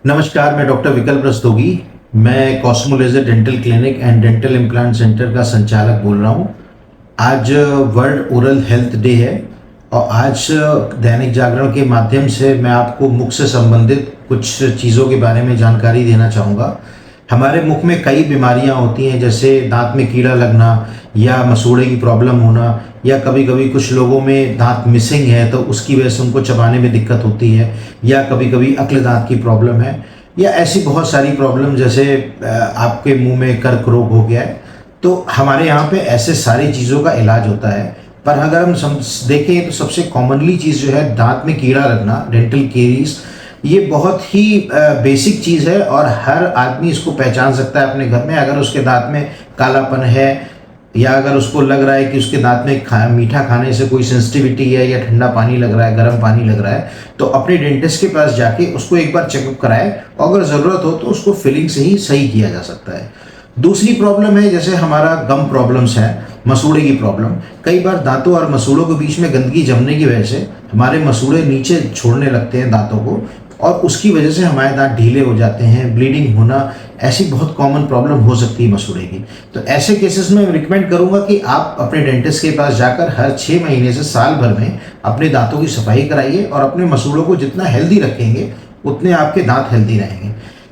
नमस्कार, मैं डॉक्टर विकल्प रस्तोगी। मैं Cosmo laser dental clinic and dental implant centre का संचालक बोल रहा हूँ। आज वर्ल्ड ओरल हेल्थ डे है और आज दैनिक जागरण के माध्यम से मैं आपको मुख से संबंधित कुछ चीज़ों के बारे में जानकारी देना चाहूँगा। हमारे मुख में कई बीमारियां होती हैं, जैसे दांत में कीड़ा लगना या मसूड़े की प्रॉब्लम होना, या कभी कभी कुछ लोगों में दांत मिसिंग है तो उसकी वजह से उनको चबाने में दिक्कत होती है, या कभी कभी अक्ल दांत की प्रॉब्लम है, या ऐसी बहुत सारी प्रॉब्लम जैसे आपके मुंह में कर्क रोग हो गया है। तो हमारे यहाँ पे ऐसे सारी चीज़ों का इलाज होता है। पर अगर हम देखें तो सबसे कॉमनली चीज़ जो है दांत में कीड़ा लगना, डेंटल केरीज, ये बहुत ही बेसिक चीज़ है और हर आदमी इसको पहचान सकता है अपने घर में। अगर उसके दांत में कालापन है या अगर उसको लग रहा है कि उसके दांत में मीठा खाने से कोई सेंसिटिविटी है या ठंडा पानी लग रहा है, गर्म पानी लग रहा है, तो अपने डेंटिस्ट के पास जाके उसको एक बार चेकअप कराए और अगर ज़रूरत हो तो उसको फिलिंग से ही सही किया जा सकता है। दूसरी प्रॉब्लम है जैसे हमारा गम प्रॉब्लम्स है, मसूड़े की प्रॉब्लम। कई बार दांतों और मसूड़ों के बीच में गंदगी जमने की वजह से हमारे मसूड़े नीचे छोड़ने लगते हैं दांतों को, और उसकी वजह से हमारे दांत ढीले हो जाते हैं, ब्लीडिंग होना, ऐसी बहुत कॉमन प्रॉब्लम हो सकती है मसूड़े की। तो ऐसे केसेस में रिकमेंड करूंगा कि आप अपने डेंटिस्ट के पास जाकर हर 6 महीने से साल भर में अपने दांतों की सफाई कराइए, और अपने मसूड़ों को जितना हेल्दी रखेंगे उतने आपके दांत हेल्दी रहेंगे।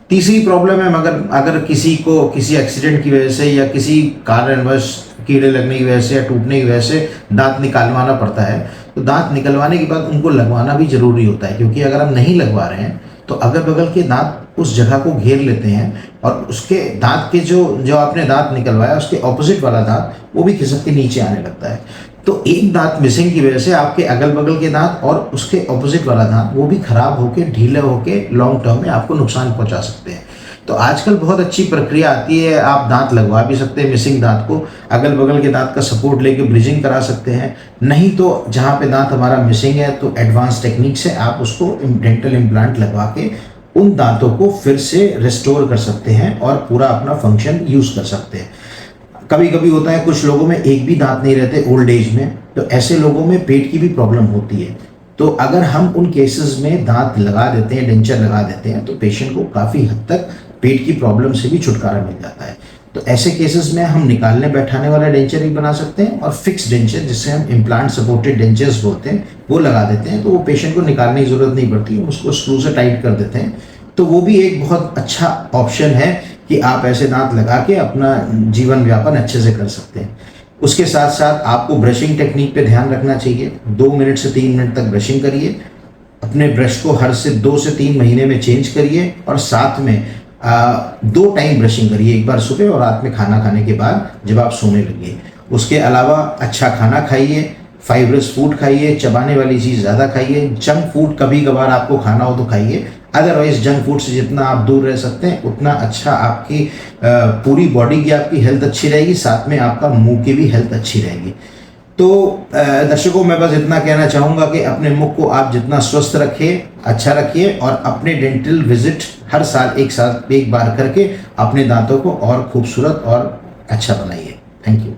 तीसरी प्रॉब्लम है, मगर अगर किसी को किसी एक्सीडेंट की वजह से या किसी कारणवश कीड़े लगने की वजह से या टूटने की वजह से दांत निकालवाना पड़ता है, तो दांत निकलवाने के बाद उनको लगवाना भी ज़रूरी होता है, क्योंकि अगर हम नहीं लगवा रहे हैं तो अगल बगल के दांत उस जगह को घेर लेते हैं और उसके दांत के जो आपने दांत निकलवाया उसके ऑपोजिट वाला दांत वो भी खिसक के नीचे आने लगता है। तो एक दांत मिसिंग की वजह से आपके अगल बगल के दांत और उसके ऑपोजिट वाला दांत वो भी खराब होकर ढीले होकर लॉन्ग टर्म में आपको नुकसान पहुंचा सकते हैं। तो आजकल बहुत अच्छी प्रक्रिया आती है, आप दांत लगवा भी सकते हैं मिसिंग दांत को, अगल बगल के दांत का सपोर्ट लेके ब्रिजिंग करा सकते हैं। नहीं तो जहाँ पे दांत हमारा मिसिंग है तो एडवांस टेक्निक से आप उसको डेंटल इम्प्लांट लगवा के उन दांतों को फिर से रिस्टोर कर सकते हैं और पूरा अपना फंक्शन यूज़ कर सकते हैं। कभी कभी होता है कुछ लोगों में एक भी दांत नहीं रहते ओल्ड एज में, तो ऐसे लोगों में पेट की भी प्रॉब्लम होती है। तो अगर हम उन केसेस में दांत लगा देते हैं, डेंचर लगा देते हैं, तो पेशेंट को काफ़ी हद तक पेट की प्रॉब्लम से भी छुटकारा मिल जाता है। तो ऐसे केसेस में हम निकालने बैठाने वाला डेंचर भी बना सकते हैं और फिक्स डेंचर, जिससे हम इम्प्लांट सपोर्टेड डेंचर्स बोलते हैं, वो लगा देते हैं। तो वो पेशेंट को निकालने की ज़रूरत नहीं पड़ती, उसको स्क्रू से टाइट कर देते हैं। तो वो भी एक बहुत अच्छा ऑप्शन है कि आप ऐसे दांत लगा के अपना जीवन व्यापन अच्छे से कर सकते हैं। उसके साथ साथ आपको ब्रशिंग टेक्निक पे ध्यान रखना चाहिए। 2 मिनट से 3 मिनट तक ब्रशिंग करिए, अपने ब्रश को हर से 2 से 3 महीने में चेंज करिए, और साथ में 2 टाइम ब्रशिंग करिए, एक बार सुबह और रात में खाना खाने के बाद जब आप सोने लगिए। उसके अलावा अच्छा खाना खाइए, फाइबरस फूड खाइए, चबाने वाली चीज़ ज़्यादा खाइए। जंक फूड कभी कभार आपको खाना हो तो खाइए, अदरवाइज जंक फूड से जितना आप दूर रह सकते हैं उतना अच्छा आपकी पूरी बॉडी की आपकी हेल्थ अच्छी रहेगी, साथ में आपका मुंह की भी हेल्थ अच्छी रहेगी। तो दर्शकों, मैं बस इतना कहना चाहूँगा कि अपने मुख को आप जितना स्वस्थ रखिए, अच्छा रखिए, और अपने डेंटल विजिट हर साल एक बार करके अपने दांतों को और खूबसूरत और अच्छा बनाइए। Thank you.